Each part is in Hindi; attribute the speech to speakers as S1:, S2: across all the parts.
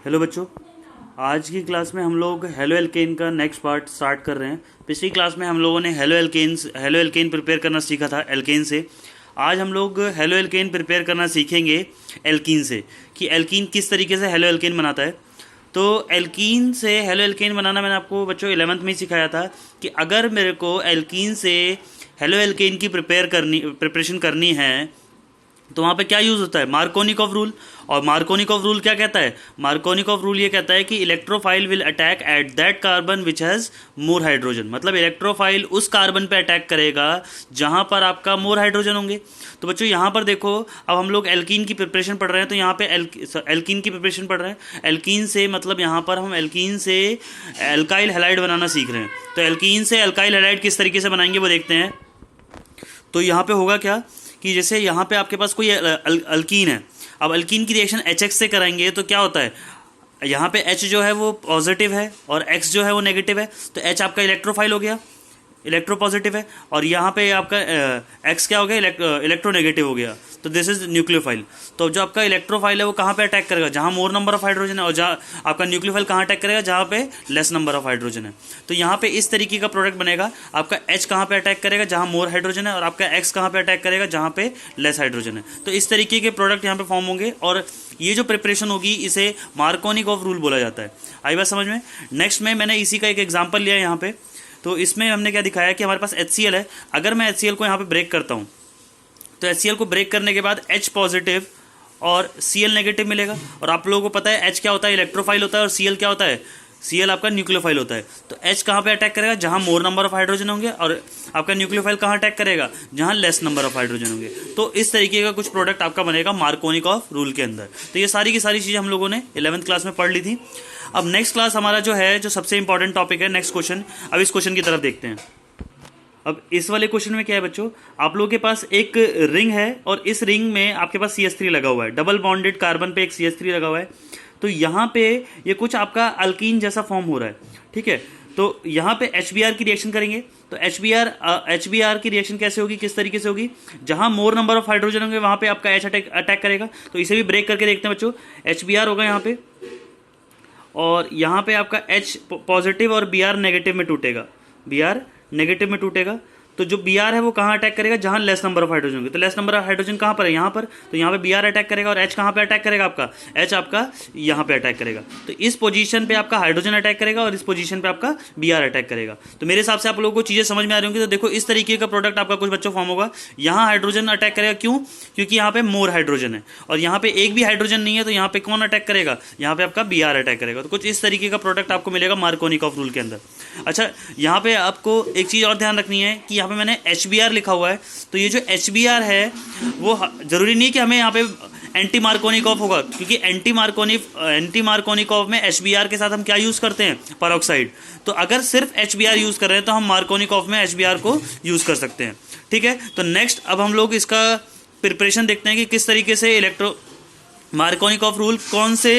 S1: हेलो बच्चों, आज की क्लास में हम लोग हेलो एल्केन का नेक्स्ट पार्ट स्टार्ट कर रहे हैं। पिछली क्लास में हम लोगों ने हेलो एल्केन प्रिपेयर करना सीखा था एल्केन से। आज हम लोग हेलो एल्केन प्रिपेयर करना सीखेंगे एल्कीन से, कि एल्कीन किस तरीके से हेलो एल्केन बनाता है। तो एल्कीन से हेलो एल्केन बनाना मैंने आपको बच्चों 11th में ही सिखाया था कि अगर मेरे को एल्कीन से हेलो एल्केन की प्रिपरेशन करनी है तो वहाँ पे क्या यूज़ होता है, मार्कोनिकॉफ रूल। और मार्कोनिकॉफ रूल क्या कहता है? मार्कोनिकॉफ रूल ये कहता है कि electrophile will attack at that carbon which has more hydrogen. मतलब इलेक्ट्रोफाइल उस कार्बन पे अटैक करेगा जहाँ पर आपका मोर हाइड्रोजन होंगे। तो बच्चों यहाँ पर देखो, अब हम लोग एल्कीन की प्रिपरेशन पढ़ रहे हैं, तो यहाँ पे एल्कीन की प्रिपरेशन पढ़ रहे हैं। एल्कीन से मतलब यहाँ पर हम एल्कीन से एल्काइल हैलाइड बनाना सीख रहे हैं। तो एल्कीन से एल्काइल हैलाइड किस तरीके से बनाएंगे वो देखते हैं। तो यहाँ पे होगा क्या कि जैसे यहाँ पे आपके पास कोई अल्कीन है, अब अल्कीन की रिएक्शन HX से कराएंगे तो क्या होता है, यहाँ पे H जो है वो पॉजिटिव है और X जो है वो नेगेटिव है। तो H आपका इलेक्ट्रोफाइल हो गया, इलेक्ट्रोपॉजिटिव है, और यहाँ पे आपका X क्या हो गया, इलेक्ट्रोनेगेटिव हो गया। तो दिस इज न्यूक्लियोफाइल। तो जो आपका इलेक्ट्रोफाइल है वो कहाँ पे अटैक करेगा, जहाँ मोर नंबर ऑफ हाइड्रोजन है, और जहाँ आपका न्यूक्लियोफाइल कहाँ अटैक करेगा, जहाँ पे लेस नंबर ऑफ हाइड्रोजन है। तो यहाँ पे इस तरीके का प्रोडक्ट बनेगा। आपका H कहाँ पे अटैक करेगा, जहाँ मोर हाइड्रोजन है, और आपका X कहाँ पे अटैक करेगा, जहाँ पे लेस हाइड्रोजन है। तो इस तरीके के प्रोडक्ट यहाँ पे फॉर्म होंगे, और ये जो प्रिपरेशन होगी इसे मार्कोनिकॉफ रूल बोला जाता है। आई बात समझ में? नेक्स्ट में मैंने इसी का एक एग्जाम्पल लिया यहाँ पे। तो इसमें हमने क्या दिखाया कि हमारे पास HCl है। अगर मैं HCl को यहाँ पे ब्रेक करता हूँ तो HCl को ब्रेक करने के बाद H पॉजिटिव और Cl नेगेटिव मिलेगा। और आप लोगों को पता है H क्या होता है, इलेक्ट्रोफाइल होता है, और Cl क्या होता है, Cl आपका न्यूक्लियोफाइल होता है। तो H कहाँ पे अटैक करेगा, जहाँ मोर नंबर ऑफ हाइड्रोजन होंगे, और आपका न्यूक्लियोफाइल कहाँ अटैक करेगा, जहाँ लेस नंबर ऑफ हाइड्रोजन होंगे। तो इस तरीके का कुछ प्रोडक्ट आपका बनेगा मार्कोनिकॉफ रूल के अंदर। तो ये सारी की सारी चीज़ें हम लोगों ने 11th क्लास में पढ़ ली थी। अब नेक्स्ट क्लास हमारा जो है, जो सबसे इंपॉर्टेंट टॉपिक है, नेक्स्ट क्वेश्चन। अब इस क्वेश्चन की तरफ देखते हैं। अब इस वाले क्वेश्चन में क्या है बच्चों, आप लोगों के पास एक रिंग है और इस रिंग में आपके पास CH3 लगा हुआ है, डबल बॉन्डेड कार्बन पे एक CH3 लगा हुआ है। तो यहाँ पे ये कुछ आपका अल्कीन जैसा फॉर्म हो रहा है, ठीक है। तो यहाँ पे HBr की रिएक्शन करेंगे। तो HBr की रिएक्शन कैसे होगी, किस तरीके से होगी, जहाँ मोर नंबर ऑफ हाइड्रोजन होंगे वहाँ पे आपका H अटैक करेगा। तो इसे भी ब्रेक करके देखते हैं बच्चों। HBr होगा यहाँ पे, और यहाँ पे आपका H पॉजिटिव और Br नेगेटिव में टूटेगा, Br नेगेटिव में टूटेगा। तो जो Br है वो कहाँ अटैक करेगा, जहाँ लेस नंबर ऑफ हाइड्रोजन होंगे। तो लेस नंबर ऑफ हाइड्रोजन कहाँ पर है, यहाँ पर। तो यहाँ पे Br अटैक करेगा, और H कहाँ पे अटैक करेगा, आपका H आपका यहाँ पे अटैक करेगा। तो इस पोजीशन पे आपका हाइड्रोजन अटैक करेगा, और इस पोजीशन पे आपका Br अटैक करेगा। तो मेरे हिसाब से आप लोगों को चीज़ें समझ में आ रही होंगी। तो देखो इस तरीके का प्रोडक्ट आपका कुछ बच्चों फॉर्म होगा। यहाँ हाइड्रोजन अटैक करेगा, क्यों? क्योंकि यहाँ पे मोर हाइड्रोजन है, और यहाँ पे एक भी हाइड्रोजन नहीं है। तो यहाँ पे कौन अटैक करेगा, यहाँ पे आपका Br अटैक करेगा। तो कुछ इस तरीके का प्रोडक्ट आपको मिलेगा मार्कोनिकॉफ रूल के अंदर। अच्छा, यहाँ पे आपको एक चीज़ और ध्यान रखनी है कि यहाँ पे मैंने HBr लिखा हुआ है। तो ये जो HBr है वो जरूरी नहीं कि हमें यहाँ पे एंटी मार्कोनिकॉफ होगा, क्योंकि एंटी मार्कोनिकॉफ में HBr के साथ हम क्या यूज़ करते हैं, पेरोक्साइड। तो अगर सिर्फ HBr यूज़ कर रहे हैं तो हम मार्कोनिकॉफ में HBr को यूज़ कर सकते हैं, ठीक है। तो नेक्स्ट अब हम लोग इसका प्रिपरेशन देखते हैं कि किस तरीके से मार्कोनिकॉफ रूल कौन से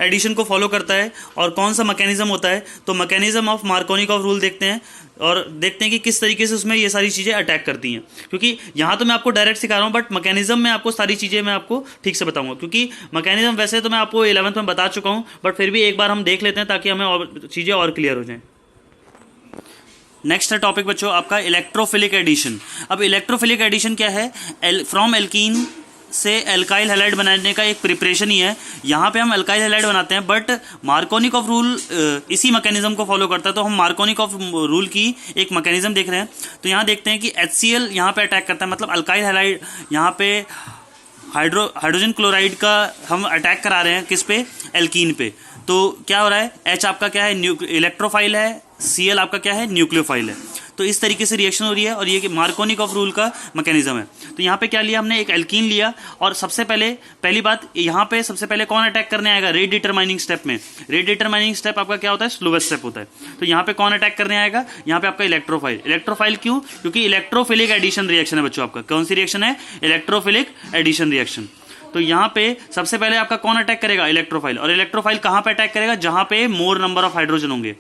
S1: एडिशन को फॉलो करता है और कौन सा मैकेनिज्म होता है। तो मैकेनिज्म ऑफ मार्कोनिकॉफ रूल देखते हैं, और देखते हैं कि किस तरीके से उसमें ये सारी चीज़ें अटैक करती हैं। क्योंकि यहाँ तो मैं आपको डायरेक्ट सिखा रहा हूँ, बट मैकेनिज्म में आपको सारी चीज़ें मैं आपको ठीक से बताऊँगा। क्योंकि मैकेनिज्म वैसे तो मैं आपको 11th में बता चुका हूँ, बट फिर भी एक बार हम देख लेते हैं ताकि हमें और चीज़ें और क्लियर हो जाएँ। नेक्स्ट है टॉपिक बच्चों आपका इलेक्ट्रोफिलिक एडिशन। अब इलेक्ट्रोफिलिक एडिशन क्या है, फ्रॉम एल्कीन से एल्काइल हैलाइड बनाने का एक प्रिपरेशन ही है। यहाँ पे हम एल्काइल हैलाइड बनाते हैं, बट मार्कोनिकॉफ रूल इसी मैकेनिज्म को फॉलो करता है। तो हम मार्कोनिकॉफ रूल की एक मैकेनिज्म देख रहे हैं। तो यहाँ देखते हैं कि HCl यहाँ पे अटैक करता है, मतलब अल्काइल हैलाइड यहाँ पे हाइड्रोजन क्लोराइड का हम अटैक करा रहे हैं, किस पे, एल्कीन पे। तो क्या हो रहा है, H आपका क्या है, इलेक्ट्रोफाइल है, Cl आपका क्या है, न्यूक्लियोफाइल है। तो इस तरीके से रिएक्शन हो रही है, और ये मार्कोनिकॉफ रूल का मैकेनिज्म है। तो यहाँ पे क्या लिया हमने, एक एल्कीन लिया, और सबसे पहली बात यहाँ पे सबसे पहले कौन अटैक करने आएगा, रेट डिटरमाइनिंग स्टेप में। रेट डिटरमाइनिंग स्टेप आपका क्या होता है, स्लोवेस्ट स्टेप होता है। तो यहाँ पे कौन अटैक करने आएगा, यहाँ पे आपका इलेक्ट्रोफाइल क्यों, क्योंकि इलेक्ट्रोफिलिक एडिशन रिएक्शन है बच्चों। आपका कौन सी रिएक्शन है, इलेक्ट्रोफिलिक एडिशन रिएक्शन। तो यहाँ पे सबसे पहले आपका कौन अटैक करेगा, इलेक्ट्रोफाइल। और इलेक्ट्रोफाइल कहाँ पे अटैक करेगा, जहाँ पे मोर नंबर ऑफ हाइड्रोजन होंगे।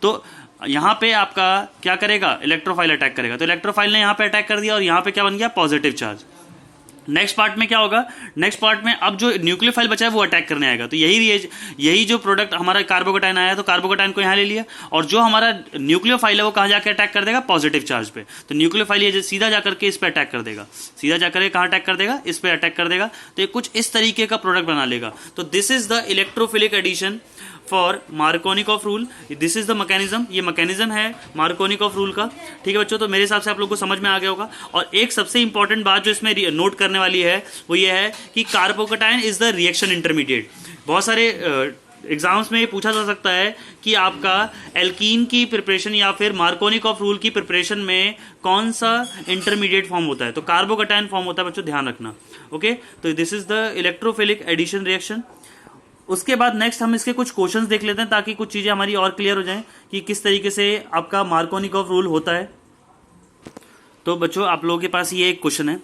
S1: तो यहाँ पे आपका क्या करेगा, इलेक्ट्रोफाइल अटैक करेगा। तो इलेक्ट्रोफाइल ने यहाँ पे अटैक कर दिया, और यहाँ पे क्या बन गया, पॉजिटिव चार्ज। नेक्स्ट पार्ट में क्या होगा, नेक्स्ट पार्ट में अब जो न्यूक्लियोफाइल बचा है वो अटैक करने आएगा। तो यही जो प्रोडक्ट हमारा कार्बोकेटाइन आया तो कार्बोकेटाइन को यहाँ ले लिया, और जो हमारा न्यूक्लियोफाइल है वो कहाँ जाकर अटैक कर देगा, पॉजिटिव चार्ज पे। तो न्यूक्लियोफाइल ये सीधा जाकर के इस पे अटैक कर देगा, सीधा जाकर के कहाँ अटैक कर देगा, इस पे अटैक कर देगा। तो ये कुछ इस तरीके का प्रोडक्ट बना लेगा। तो this is the electrophilic addition for Markovnikov rule, this is the mechanism, ये मैकेनिज्म है मार्कोनिकॉफ रूल का। ठीक है बच्चों, तो मेरे हिसाब से आप लोगों को समझ में आ गया होगा। और एक सबसे इंपॉर्टेंट बात जो इसमें नोट करने वाली है वो ये है कि carbocation is the reaction intermediate. बहुत सारे एग्जाम्स में ये पूछा जा सकता है कि आपका एल्कीन की प्रिपरेशन या फिर मार्कोनिकॉफ रूल की प्रिपरेशन में कौन सा इंटरमीडिएट फॉर्म होता है, तो कार्बोकेटाइन फॉर्म होता है बच्चों, ध्यान रखना। ओके, तो this is the electrophilic addition reaction. उसके बाद नेक्स्ट हम इसके कुछ क्वेश्चंस देख लेते हैं ताकि कुछ चीज़ें हमारी और क्लियर हो जाएं कि किस तरीके से आपका मार्कोनिकॉफ रूल होता है। तो बच्चों आप लोगों के पास ये एक क्वेश्चन है।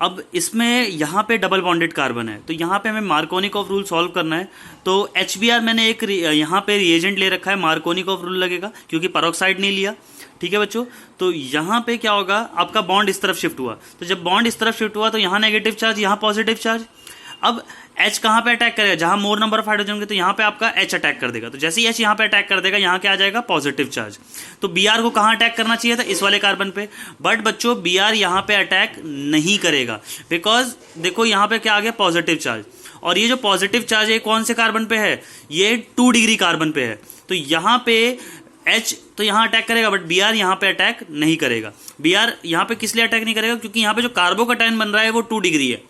S1: अब इसमें यहाँ पे डबल बॉन्डेड कार्बन है, तो यहाँ पे हमें मार्कोनिकॉफ रूल सॉल्व करना है। तो HBr मैंने एक यहाँ पे रिएजेंट ले रखा है, मार्कोनिकॉफ रूल लगेगा क्योंकि पेरोक्साइड नहीं लिया। ठीक है बच्चों, तो यहाँ पे क्या होगा, आपका बॉन्ड इस तरफ शिफ्ट हुआ। तो जब बॉन्ड इस तरफ शिफ्ट हुआ तो यहाँ नेगेटिव चार्ज, यहाँ पॉजिटिव चार्ज। अब H कहाँ पे अटैक करेगा, जहां मोर नंबर ऑफ हाइड्रोजन होंगे तो यहाँ पे आपका H अटैक कर देगा। तो जैसे ही H यहाँ पे अटैक कर देगा, यहाँ क्या आ जाएगा, पॉजिटिव चार्ज। तो Br को कहाँ अटैक करना चाहिए था, इस वाले कार्बन पे। बट बच्चों Br यहाँ पे अटैक नहीं करेगा, बिकॉज देखो यहाँ पे क्या आ गया, पॉजिटिव चार्ज। और ये जो पॉजिटिव चार्ज है कौन से कार्बन पे है, ये 2 डिग्री कार्बन पे है। तो यहाँ पे H तो यहाँ अटैक करेगा, बट Br यहाँ पे अटैक नहीं करेगा। Br यहाँ पे किस लिए अटैक नहीं करेगा, क्योंकि यहाँ पे जो कार्बोकेटाइन बन रहा है वो 2 डिग्री है।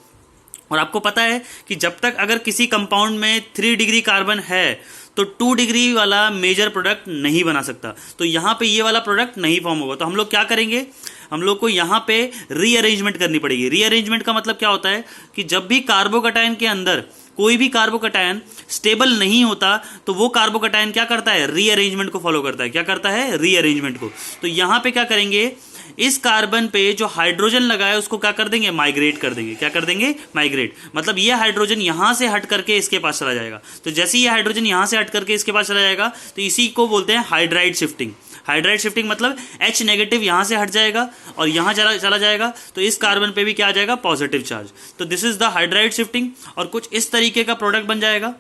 S1: और आपको पता है कि जब तक अगर किसी कंपाउंड में 3 डिग्री कार्बन है तो 2 डिग्री वाला मेजर प्रोडक्ट नहीं बना सकता। तो यहाँ पे ये वाला प्रोडक्ट नहीं फॉर्म होगा। तो हम लोग क्या करेंगे, हम लोग को यहाँ पे रीअरेंजमेंट करनी पड़ेगी। रीअरेंजमेंट का मतलब क्या होता है कि जब भी कार्बोकेटाइन के अंदर कोई भी कार्बोकेटाइन स्टेबल नहीं होता तो वो कार्बोकेटाइन क्या करता है, रीअरेंजमेंट को फॉलो करता है। क्या करता है, रीअरेंजमेंट को। तो यहाँ पे क्या करेंगे, इस कार्बन पे जो हाइड्रोजन लगा है उसको क्या कर देंगे, माइग्रेट कर देंगे। क्या कर देंगे, माइग्रेट। मतलब ये हाइड्रोजन यहां से हट करके इसके पास चला जाएगा। तो जैसे ये हाइड्रोजन यहां से हट करके इसके पास चला जाएगा तो इसी को बोलते हैं हाइड्राइड शिफ्टिंग। हाइड्राइड शिफ्टिंग मतलब H नेगेटिव यहां से हट जाएगा और यहां चला जाएगा, तो इस कार्बन पे भी क्या आ जाएगा, पॉजिटिव चार्ज। तो this is the hydride shifting, और कुछ इस तरीके का प्रोडक्ट बन जाएगा।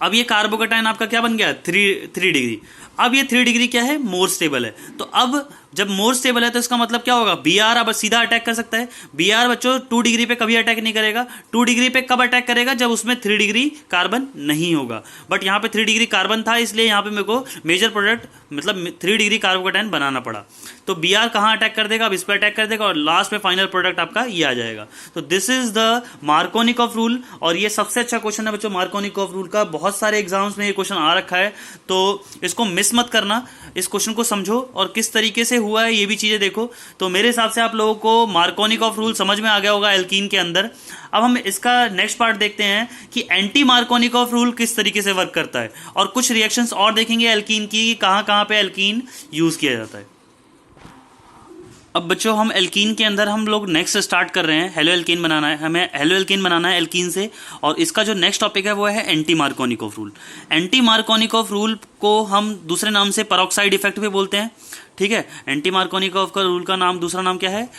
S1: अब ये कार्बोकेटाइन आपका क्या बन गया, 3 डिग्री। अब ये 3 डिग्री क्या है, मोर स्टेबल है। तो अब जब मोर स्टेबल है तो इसका मतलब क्या होगा, Br अब सीधा अटैक कर सकता है। Br बच्चों 2 डिग्री पे कभी अटैक नहीं करेगा। 2 डिग्री पे कब अटैक करेगा, जब उसमें 3 डिग्री कार्बन नहीं होगा। बट यहाँ पे 3 डिग्री कार्बन था, इसलिए यहाँ पे मेरे को मेजर प्रोडक्ट मतलब 3 डिग्री कार्बोकेटाइन बनाना पड़ा। तो Br कहाँ अटैक कर देगा, अब इस पर अटैक कर देगा, और लास्ट में फाइनल प्रोडक्ट आपका ये आ जाएगा। तो this is the Markovnikov rule, और ये सबसे अच्छा क्वेश्चन है बच्चों मार्कोनिकॉफ रूल का। बहुत सारे एग्जाम्स में ये क्वेश्चन आ रखा है, तो इसको मिस मत करना। इस क्वेश्चन को समझो और किस तरीके से हुआ है ये भी चीजें देखो। तो मेरे हिसाब से आप लोगों को मार्कोनिकॉफ रूल समझ में आ गया होगा एल्कीन के अंदर। अब हम इसका नेक्स्ट पार्ट देखते हैं कि एंटी मार्कोनिकॉफ रूल किस तरीके से वर्क करता है, और कुछ रिएक्शंस और देखेंगे एल्कीन की, कहां कहां पे एल्कीन यूज किया जाता है। अब बच्चों हम एल्कीन के अंदर हम लोग नेक्स्ट स्टार्ट कर रहे हैं, हेलो एल्कीन बनाना है, हमें हेलो एल्कीन बनाना है एल्कीन से। और इसका जो नेक्स्ट टॉपिक है वो है anti Markovnikov rule. Anti Markovnikov rule को हम दूसरे नाम से पेरोक्साइड इफेक्ट भी बोलते हैं। ठीक है, एंटी मार्कोनिकॉफ का रूल का नाम, दूसरा नाम क्या है,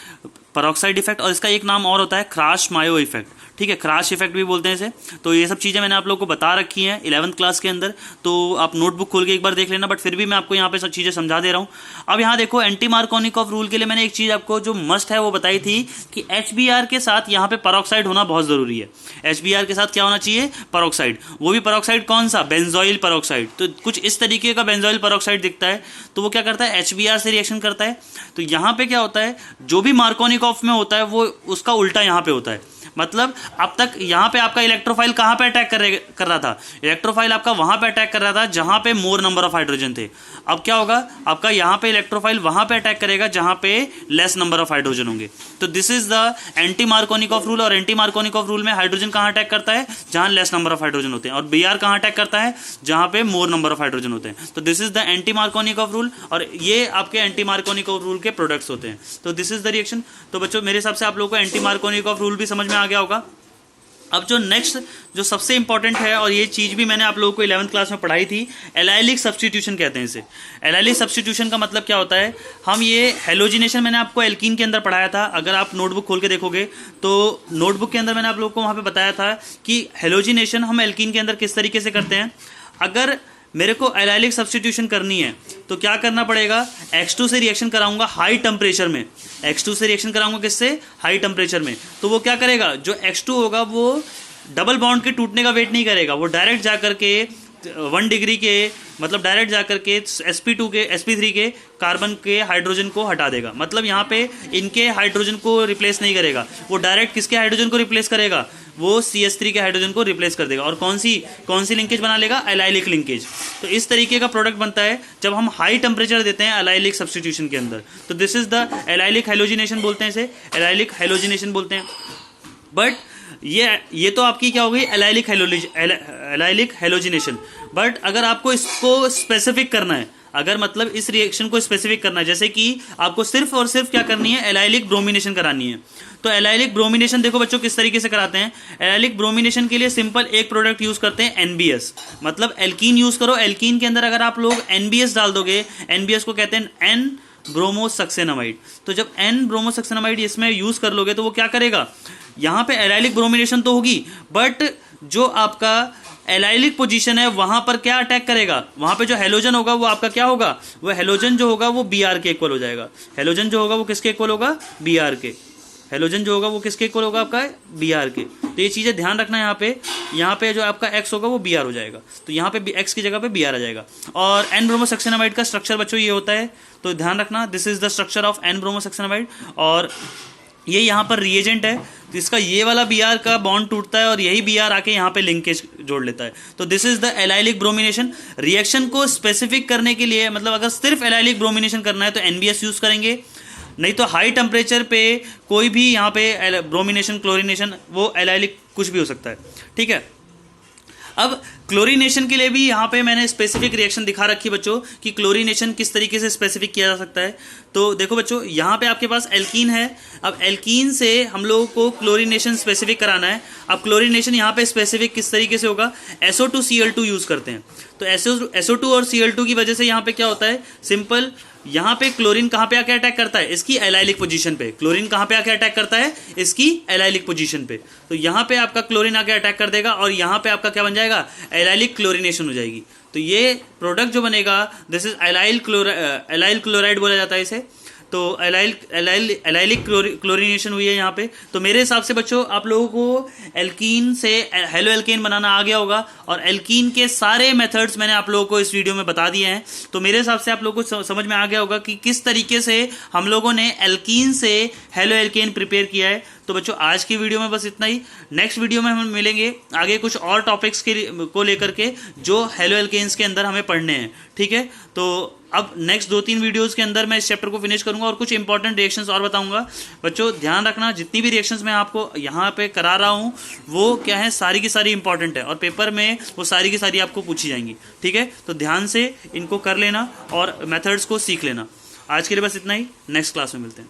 S1: पेरोक्साइड इफेक्ट। और इसका एक नाम और होता है क्राश मायो इफेक्ट। ठीक है, क्राश इफेक्ट भी बोलते हैं इसे। तो ये सब चीज़ें मैंने आप लोगों को बता रखी हैं 11th क्लास के अंदर, तो आप नोटबुक खोल के एक बार देख लेना। बट फिर भी मैं आपको यहाँ पे सब चीज़ें समझा दे रहा हूँ। अब यहाँ देखो, एंटी मार्कोनिकॉफ रूल के लिए मैंने एक चीज़ आपको जो मस्ट है वो बताई थी कि HBr के साथ यहाँ पे पेरोक्साइड होना बहुत ज़रूरी है। HBr के साथ क्या होना चाहिए, पेरोक्साइड। वो भी पेरोक्साइड कौन सा, बेंजोइल पेरोक्साइड। तो कुछ इस तरीके का बेंजोइल पेरोक्साइड दिखता है, तो वो क्या करता है, HBr से रिएक्शन करता है। तो यहाँ पे क्या होता है, जो भी मार्कोनिकॉफ में होता है वो उसका उल्टा यहाँ पे होता है। मतलब अब तक यहाँ पे आपका इलेक्ट्रोफाइल कहाँ पे अटैक कर रहा था, इलेक्ट्रोफाइल आपका वहां पे अटैक कर रहा था जहां पे मोर नंबर ऑफ हाइड्रोजन थे। अब क्या होगा, आपका यहाँ पे इलेक्ट्रोफाइल वहां पे अटैक करेगा जहां पे लेस नंबर ऑफ हाइड्रोजन होंगे। तो this is the anti Markovnikov rule. और एंटी मार्कोनिकॉफ रूल में हाइड्रोजन कहाँ अटैक करता है, जहां लेस नंबर ऑफ हाइड्रोजन होते हैं, और Br कहाँ अटैक करता है, जहां पे मोर नंबर ऑफ हाइड्रोजन होते हैं। तो this is the anti Markovnikov rule, और ये आपके एंटी मार्कोनिकॉफ रूल के प्रोडक्ट्स होते हैं। तो दिस इज द रिएक्शन। तो बच्चों मेरे हिसाब से आप लोगों को एंटी मार्कोनिकॉफ रूल भी समझ में आ गया होगा। अब जो नेक्स्ट जो सबसे इंपॉर्टेंट है, और ये चीज़ भी मैंने आप लोगों को 11th क्लास में पढ़ाई थी, एलाइलिक सब्स्टिट्यूशन कहते हैं इसे। एलाइलिक सब्स्टिट्यूशन का मतलब क्या होता है, हम ये हेलोजिनेशन मैंने आपको एल्कीन के अंदर पढ़ाया था। अगर आप नोटबुक खोल के देखोगे तो नोटबुक के अंदर मैंने आप लोगों को वहाँ पे बताया था कि हेलोजिनेशन हम एल्कीन के अंदर किस तरीके से करते हैं। अगर मेरे को एलाइलिक सब्स्टिट्यूशन करनी है तो क्या करना पड़ेगा, X2 से रिएक्शन कराऊंगा हाई टेम्परेचर में। X2 से रिएक्शन कराऊंगा किससे, हाई टेम्परेचर में। तो वो क्या करेगा, जो X2 होगा वो डबल बॉन्ड के टूटने का वेट नहीं करेगा, वो डायरेक्ट जाकर के 1 डिग्री के मतलब डायरेक्ट जाकर के sp2 के sp3 के कार्बन के हाइड्रोजन को हटा देगा। मतलब यहाँ पे इनके हाइड्रोजन को रिप्लेस नहीं करेगा, वो डायरेक्ट किसके हाइड्रोजन को रिप्लेस करेगा, वो CH3 के हाइड्रोजन को रिप्लेस कर देगा। और कौन सी लिंकेज बना लेगा, एलाइलिक लिंकेज। तो इस तरीके का प्रोडक्ट बनता है जब हम हाई टेम्परेचर देते हैं एलाइलिक सब्स्टिट्यूशन के अंदर। तो this is the allylic halogenation बोलते हैं इसे, एलाइलिक हेलोजिनेशन बोलते हैं। बट ये तो आपकी क्या हो गई, एलाइलिक हेलोजिनेशन। बट अगर आपको इसको स्पेसिफिक करना है, अगर मतलब इस रिएक्शन को स्पेसिफिक करना है, जैसे कि आपको सिर्फ और सिर्फ क्या करनी है, एलाइलिक ब्रोमिनेशन करानी है। तो एलाइलिक ब्रोमिनेशन देखो बच्चों किस तरीके से कराते हैं। एलाइलिक ब्रोमिनेशन के लिए सिंपल एक प्रोडक्ट यूज करते हैं NBS, मतलब एल्कीन यूज करो। एल्कीन के अंदर अगर आप लोग NBS डाल दोगे, NBS को कहते हैं N ब्रोमोसक्सेनामाइड। तो जब N ब्रोमोसक्सेनामाइड इसमें यूज कर लोगे तो वो क्या करेगा, यहाँ पे एलाइलिक ब्रोमिनेशन तो होगी, बट जो आपका एलाइलिक पोजीशन है वहां पर क्या अटैक करेगा, वहां पे जो हेलोजन होगा वो आपका क्या होगा, वो हेलोजन जो होगा वो Br के इक्वल हो जाएगा। हेलोजन जो होगा वो किसके इक्वल होगा, Br के। हेलोजन जो होगा वो किसके इक्वल होगा, आपका Br के। तो ये चीज़ें ध्यान रखना, यहाँ पे जो आपका X होगा वो Br हो जाएगा। तो यहाँ पे X की जगह पे Br आ जाएगा। और N ब्रोमोसक्सेनामाइड का स्ट्रक्चर बच्चों ये होता है, तो ध्यान रखना, this is the structure of N ब्रोमोसक्सेनामाइड। और ये यहाँ पर रिएजेंट है, तो इसका ये वाला Br का बॉन्ड टूटता है और यही Br आके यहाँ पे लिंकेज जोड़ लेता है। तो this is the allylic bromination. Reaction को स्पेसिफिक करने के लिए, मतलब अगर सिर्फ एलाइलिक ब्रोमिनेशन करना है तो NBS यूज करेंगे, नहीं तो हाई टेम्परेचर पे कोई भी यहाँ पे ब्रोमिनेशन, क्लोरिनेशन, वो एलाइलिक कुछ भी हो सकता है, ठीक है। अब क्लोरीनेशन के लिए भी यहाँ पे मैंने स्पेसिफिक रिएक्शन दिखा रखी है बच्चों कि क्लोरीनेशन किस तरीके से स्पेसिफिक किया जा सकता है। तो देखो बच्चों, यहाँ पे आपके पास एल्कीन है। अब एल्कीन से हम लोगों को क्लोरीनेशन स्पेसिफिक कराना है। अब क्लोरीनेशन यहाँ पे स्पेसिफिक किस तरीके से होगा, SO2Cl2 यूज़ करते हैं। तो SO2 और Cl2 की वजह से यहाँ पे क्या होता है, सिंपल, यहाँ पे क्लोरीन कहाँ पे आके अटैक करता है, इसकी एलाइलिक पोजीशन पे। क्लोरीन कहाँ पे आके अटैक करता है, इसकी एलाइलिक पोजीशन पे। तो यहाँ पे आपका क्लोरीन आके अटैक कर देगा और यहाँ पे आपका क्या बन जाएगा, एलाइलिक क्लोरीनेशन हो जाएगी। तो ये प्रोडक्ट जो बनेगा, दिस इज एलाइल क्लोराइड बोला जाता है इसे। तो एलाइलिक क्लोरीनेशन हुई है यहाँ पे। तो मेरे हिसाब से बच्चों आप लोगों को एल्कीन से हेलो एल्केन बनाना आ गया होगा, और एल्कीन के सारे मेथड्स मैंने आप लोगों को इस वीडियो में बता दिए हैं। तो मेरे हिसाब से आप लोगों को समझ में आ गया होगा कि किस तरीके से हम लोगों ने एल्कीन से हेलो एल्केन प्रिपेयर किया है। तो बच्चों आज की वीडियो में बस इतना ही। नेक्स्ट वीडियो में हम मिलेंगे आगे कुछ और टॉपिक्स को लेकर के जो हेलो एल्केन्स के अंदर हमें पढ़ने हैं, ठीक है। तो अब नेक्स्ट 2-3 वीडियोस के अंदर मैं इस चैप्टर को फिनिश करूंगा और कुछ इंपॉर्टेंट रिएक्शंस और बताऊंगा। बच्चों ध्यान रखना, जितनी भी रिएक्शंस मैं आपको यहाँ पे करा रहा हूँ वो क्या है, सारी की सारी इंपॉर्टेंट है और पेपर में वो सारी की सारी आपको पूछी जाएंगी, ठीक है। तो ध्यान से इनको कर लेना और मेथड्स को सीख लेना। आज के लिए बस इतना ही, नेक्स्ट क्लास में मिलते हैं।